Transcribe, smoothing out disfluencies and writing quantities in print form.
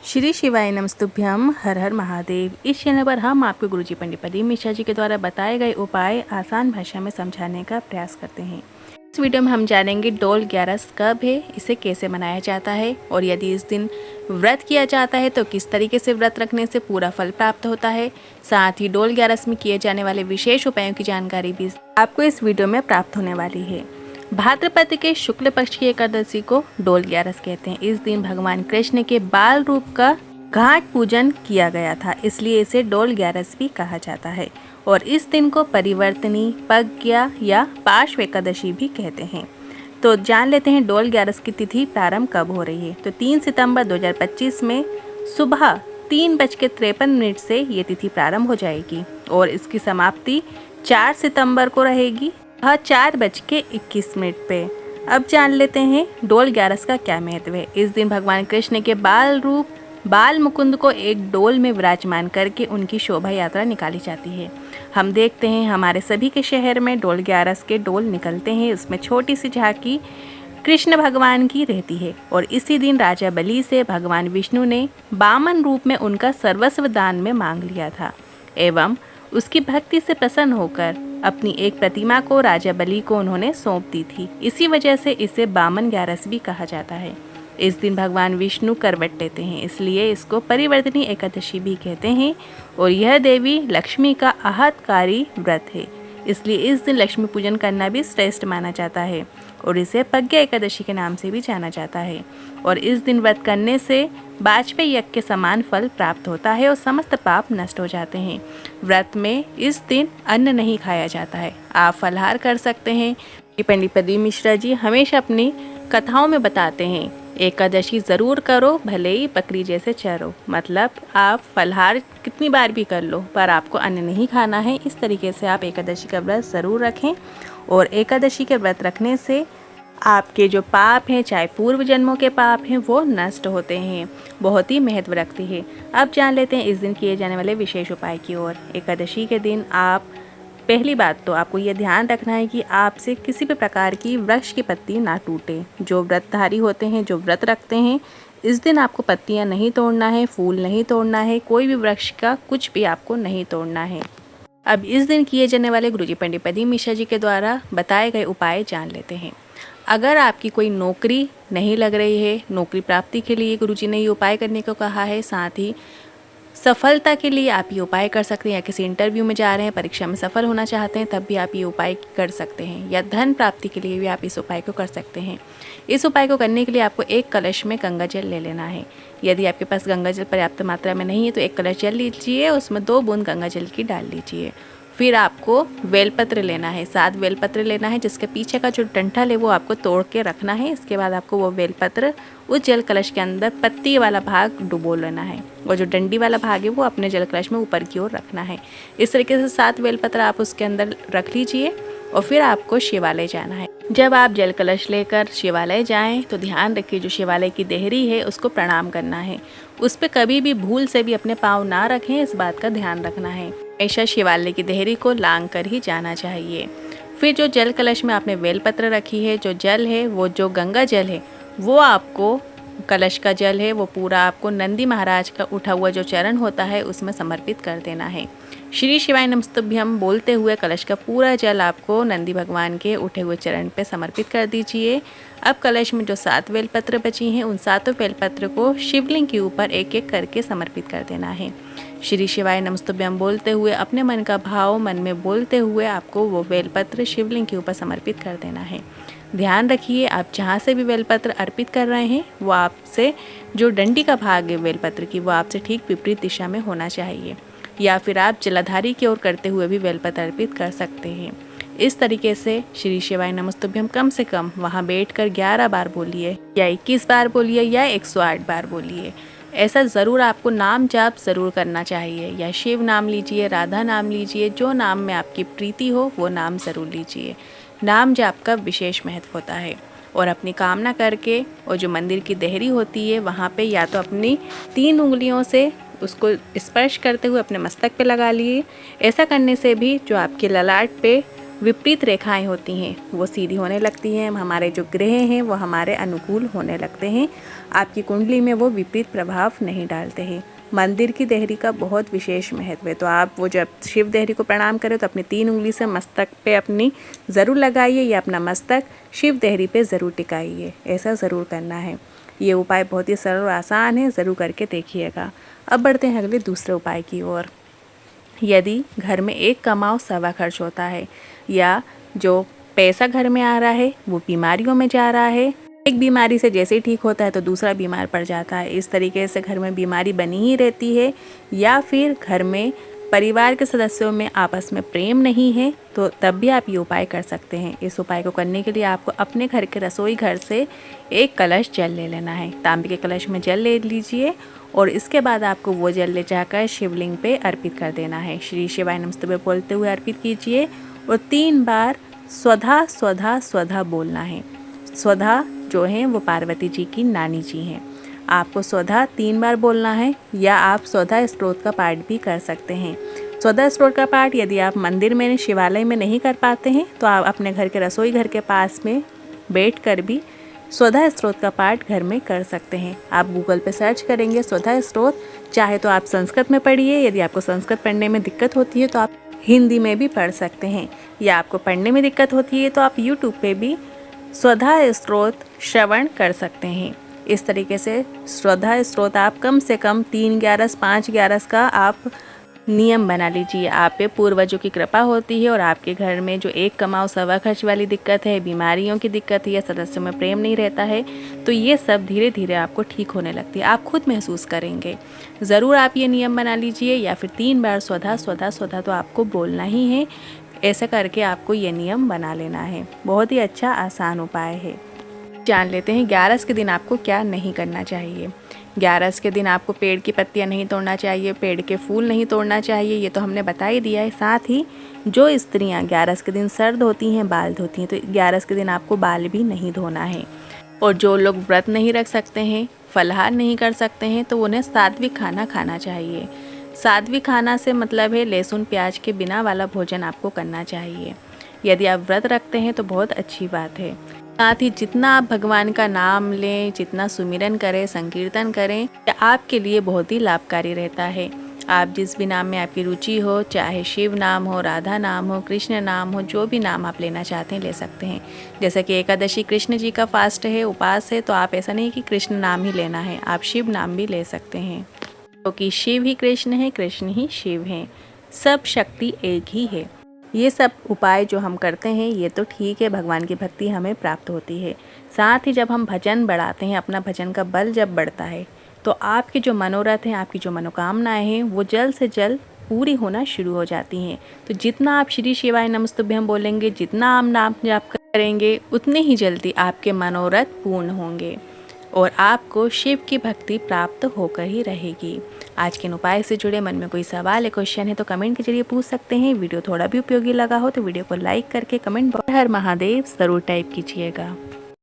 श्री शिवाय नमस्तुभ्यम। हर हर महादेव। इस चैनल पर हम आपको गुरुजी पंडित प्रदीप मिश्रा जी के द्वारा बताए गए उपाय आसान भाषा में समझाने का प्रयास करते हैं। इस वीडियो में हम जानेंगे डोल ग्यारस कब है, इसे कैसे मनाया जाता है और यदि इस दिन व्रत किया जाता है तो किस तरीके से व्रत रखने से पूरा फल प्राप्त होता है। साथ ही डोल ग्यारस में किए जाने वाले विशेष उपायों की जानकारी भी आपको इस वीडियो में प्राप्त होने वाली है। भाद्रपद के शुक्ल पक्ष की एकादशी को डोल ग्यारस कहते हैं। इस दिन भगवान कृष्ण के बाल रूप का घाट पूजन किया गया था, इसलिए इसे डोल ग्यारस भी कहा जाता है। और इस दिन को परिवर्तनी, पज्ञा या पार्श्व एकादशी भी कहते हैं। तो जान लेते हैं डोल ग्यारस की तिथि प्रारंभ कब हो रही है। तो 3 सितंबर 2025 में सुबह 3:53 से ये तिथि प्रारंभ हो जाएगी और इसकी समाप्ति 4 सितंबर को रहेगी 4:21 पे। अब जान लेते हैं डोल ग्यारस का क्या महत्व है। इस दिन भगवान कृष्ण के बाल रूप बाल मुकुंद को एक डोल में विराजमान करके उनकी शोभा यात्रा निकाली जाती है। हम देखते हैं हमारे सभी के शहर में डोल ग्यारस के डोल निकलते हैं। इसमें छोटी सी झांकी कृष्ण भगवान की रहती है और इसी दिन राजा बलि से भगवान विष्णु ने वामन रूप में उनका सर्वस्व दान में मांग लिया था एवं उसकी भक्ति से प्रसन्न होकर अपनी एक प्रतिमा को राजा बलि को उन्होंने सौंप दी थी। इसी वजह से इसे वामन ग्यारस भी कहा जाता है। इस दिन भगवान विष्णु करवट लेते हैं, इसलिए इसको परिवर्तनी एकादशी भी कहते हैं। और यह देवी लक्ष्मी का आहतकारी व्रत है, इसलिए इस दिन लक्ष्मी पूजन करना भी श्रेष्ठ माना जाता है और इसे पज्ञा एकादशी के नाम से भी जाना जाता है। और इस दिन व्रत करने से वाजपेयी यज्ञ के समान फल प्राप्त होता है और समस्त पाप नष्ट हो जाते हैं। व्रत में इस दिन अन्न नहीं खाया जाता है, आप फलाहार कर सकते हैं। पंडित प्रदीप मिश्रा जी हमेशा अपनी कथाओं में बताते हैं, एकादशी ज़रूर करो भले ही बकरी जैसे चरो। मतलब आप फलाहार कितनी बार भी कर लो पर आपको अन्न नहीं खाना है। इस तरीके से आप एकादशी का व्रत ज़रूर रखें और एकादशी के व्रत रखने से आपके जो पाप हैं, चाहे पूर्व जन्मों के पाप हैं, वो नष्ट होते हैं। बहुत ही महत्व रखती है। अब जान लेते हैं इस दिन किए जाने वाले विशेष उपाय की ओर। एकादशी के दिन आप पहली बात तो आपको यह ध्यान रखना है कि आपसे किसी भी प्रकार की वृक्ष की पत्ती ना टूटे। जो व्रतधारी होते हैं, जो व्रत रखते हैं, इस दिन आपको पत्तियां नहीं तोड़ना है, फूल नहीं तोड़ना है, कोई भी वृक्ष का कुछ भी आपको नहीं तोड़ना है। अब इस दिन किए जाने वाले गुरुजी पंडित प्रदीप मिश्रा जी के द्वारा बताए गए उपाय जान लेते हैं। अगर आपकी कोई नौकरी नहीं लग रही है, नौकरी प्राप्ति के लिए गुरुजी ने ये उपाय करने को कहा है। साथ ही सफलता के लिए आप ये उपाय कर सकते हैं, या किसी इंटरव्यू में जा रहे हैं, परीक्षा में सफल होना चाहते हैं, तब भी आप ये उपाय कर सकते हैं। या धन प्राप्ति के लिए भी आप इस उपाय को कर सकते हैं। इस उपाय को करने के लिए आपको एक कलश में गंगा जल ले लेना है। यदि आपके पास गंगा जल पर्याप्त मात्रा में नहीं है तो एक कलश जल लीजिए, उसमें 2 बूंद गंगा जल की डाल लीजिए। फिर आपको बेलपत्र लेना है, 7 बेलपत्र लेना है, जिसके पीछे का जो डंठल है वो आपको तोड़ के रखना है। इसके बाद आपको वो बेलपत्र उस जल कलश के अंदर पत्ती वाला भाग डुबो लेना है और जो डंडी वाला भाग है वो अपने जल कलश में ऊपर की ओर रखना है। इस तरीके से 7 बेलपत्र आप उसके अंदर रख लीजिए और फिर आपको शिवालय जाना है। जब आप जल कलश लेकर शिवालय जाएं तो ध्यान रखिए जो शिवालय की देहरी है उसको प्रणाम करना है। उस पर कभी भी भूल से भी अपने पाँव ना रखें, इस बात का ध्यान रखना है। हमेशा शिवालय की देहरी को लांग कर ही जाना चाहिए। फिर जो जल कलश में आपने बेलपत्र रखी है, जो जल है वो जो गंगा जल है वो आपको कलश का जल है वो पूरा आपको नंदी महाराज का उठा हुआ जो चरण होता है उसमें समर्पित कर देना है। श्री शिवाय नमस्तुभ्यम बोलते हुए कलश का पूरा जल आपको नंदी भगवान के उठे हुए चरण पे समर्पित कर दीजिए। अब कलश में जो 7 बेलपत्र बची हैं उन 7 बेलपत्र को शिवलिंग के ऊपर एक एक करके समर्पित कर देना है। श्री शिवाय नमस्तुभ्यम बोलते हुए अपने मन का भाव मन में बोलते हुए आपको वो बेलपत्र शिवलिंग के ऊपर समर्पित कर देना है। ध्यान रखिए आप जहाँ से भी बेलपत्र अर्पित कर रहे हैं वो आपसे जो डंडी का भाग है बेलपत्र की वो आपसे ठीक विपरीत दिशा में होना चाहिए, या फिर आप जलाधारी की ओर करते हुए भी बेलपत्र अर्पित कर सकते हैं। इस तरीके से श्री शिवाय नमस्तुभ्यम कम से कम वहाँ बैठकर 11 बार बोलिए, या 21 बार बोलिए, या 108 बार बोलिए। ऐसा ज़रूर आपको नाम जाप ज़रूर करना चाहिए, या शिव नाम लीजिए, राधा नाम लीजिए, जो नाम में आपकी प्रीति हो वो नाम ज़रूर लीजिए। नाम जाप का विशेष महत्व होता है। और अपनी कामना करके और जो मंदिर की देहरी होती है वहाँ पे या तो अपनी 3 उंगलियों से उसको स्पर्श करते हुए अपने मस्तक पे लगा लिए। ऐसा करने से भी जो आपके ललाट पे विपरीत रेखाएं होती हैं वो सीधी होने लगती हैं। हमारे जो ग्रह हैं वो हमारे अनुकूल होने लगते हैं। आपकी कुंडली में वो विपरीत प्रभाव नहीं डालते हैं। मंदिर की देहरी का बहुत विशेष महत्व है। तो आप वो जब शिव देहरी को प्रणाम करें तो अपनी 3 उंगली से मस्तक पे अपनी ज़रूर लगाइए या अपना मस्तक शिव देहरी पे ज़रूर टिकाइए। ऐसा ज़रूर करना है। ये उपाय बहुत ही सरल और आसान है, ज़रूर करके देखिएगा। अब बढ़ते हैं अगले दूसरे उपाय की ओर। यदि घर में एक कमाओ सवा खर्च होता है या जो पैसा घर में आ रहा है वो बीमारियों में जा रहा है, एक बीमारी से जैसे ही ठीक होता है तो दूसरा बीमार पड़ जाता है, इस तरीके से घर में बीमारी बनी ही रहती है, या फिर घर में परिवार के सदस्यों में आपस में प्रेम नहीं है, तो तब भी आप ये उपाय कर सकते हैं। इस उपाय को करने के लिए आपको अपने घर के रसोई घर से एक कलश जल ले लेना है। तांबे के कलश में जल ले लीजिए और इसके बाद आपको वो जल ले जाकर शिवलिंग पे अर्पित कर देना है। श्री शिवाय नमस्तुभ्यं बोलते हुए अर्पित कीजिए और 3 बार स्वधा स्वधा स्वधा बोलना है। स्वधा जो है वो पार्वती जी की नानी जी हैं। आपको स्वधा 3 बार बोलना है या आप स्वधा स्तोत्र का पाठ भी कर सकते हैं। स्वधा स्तोत्र का पाठ यदि आप मंदिर में शिवालय में नहीं कर पाते हैं तो आप अपने घर के रसोई घर के पास में बैठकर भी स्वधा स्तोत्र का पाठ घर में कर सकते हैं। आप गूगल पे सर्च करेंगे स्वधा स्तोत्र, चाहे तो आप संस्कृत में पढ़िए, यदि आपको संस्कृत पढ़ने में दिक्कत होती है तो आप हिंदी में भी पढ़ सकते हैं, या आपको पढ़ने में दिक्कत होती है तो आप यूट्यूब पे भी स्वधा स्तोत्र श्रवण कर सकते हैं। इस तरीके से स्वधा स्तोत्र आप कम से कम 3/11 5/11 का आप नियम बना लीजिए। आप पे पूर्वजों की कृपा होती है और आपके घर में जो एक कमाओ सवा खर्च वाली दिक्कत है, बीमारियों की दिक्कत है या सदस्यों में प्रेम नहीं रहता है, तो ये सब धीरे धीरे आपको ठीक होने लगती है। आप खुद महसूस करेंगे। ज़रूर आप ये नियम बना लीजिए, या फिर 3 बार स्वधा स्वधा स्वधा तो आपको बोलना ही है। ऐसा करके आपको ये नियम बना लेना है। बहुत ही अच्छा आसान उपाय है। जान लेते हैं 11 के दिन आपको क्या नहीं करना चाहिए। 11 के दिन आपको पेड़ की पत्तियां नहीं तोड़ना चाहिए, पेड़ के फूल नहीं तोड़ना चाहिए, ये तो हमने बता ही दिया है। साथ ही जो स्त्रियां 11 के दिन सर्द होती हैं, बाल धोती हैं, तो 11 के दिन आपको बाल भी नहीं धोना है। और जो लोग व्रत नहीं रख सकते हैं, फलाहार नहीं कर सकते हैं, तो उन्हें सात्विक खाना खाना चाहिए। सात्विक खाना से मतलब है लहसुन प्याज के बिना वाला भोजन आपको करना चाहिए। यदि आप व्रत रखते हैं तो बहुत अच्छी बात है। साथ ही जितना आप भगवान का नाम लें, जितना सुमिरन करें, संकीर्तन करें, ये आपके लिए बहुत ही लाभकारी रहता है। आप जिस भी नाम में आपकी रुचि हो, चाहे शिव नाम हो, राधा नाम हो, कृष्ण नाम हो, जो भी नाम आप लेना चाहते हैं ले सकते हैं। जैसे कि एकादशी कृष्ण जी का फास्ट है, उपास है, तो आप ऐसा नहीं कि कृष्ण नाम ही लेना है, आप शिव नाम भी ले सकते हैं, क्योंकि शिव ही कृष्ण है, कृष्ण ही शिव हैं। सब शक्ति एक ही है। ये सब उपाय जो हम करते हैं ये तो ठीक है, भगवान की भक्ति हमें प्राप्त होती है। साथ ही जब हम भजन बढ़ाते हैं, अपना भजन का बल जब बढ़ता है, तो आपके जो मनोरथ हैं, आपकी जो मनोकामनाएं हैं, वो जल्द से जल्द पूरी होना शुरू हो जाती हैं। तो जितना आप श्री शिवाय नमस्तुभ्यं बोलेंगे, जितना आप नाम जाप करेंगे, उतने ही जल्दी आपके मनोरथ पूर्ण होंगे और आपको शिव की भक्ति प्राप्त होकर ही रहेगी। आज के उपाय से जुड़े मन में कोई सवाल है, क्वेश्चन है तो कमेंट के जरिए पूछ सकते हैं। वीडियो थोड़ा भी उपयोगी लगा हो तो वीडियो को लाइक करके कमेंट बॉक्स हर महादेव ज़रूर टाइप कीजिएगा।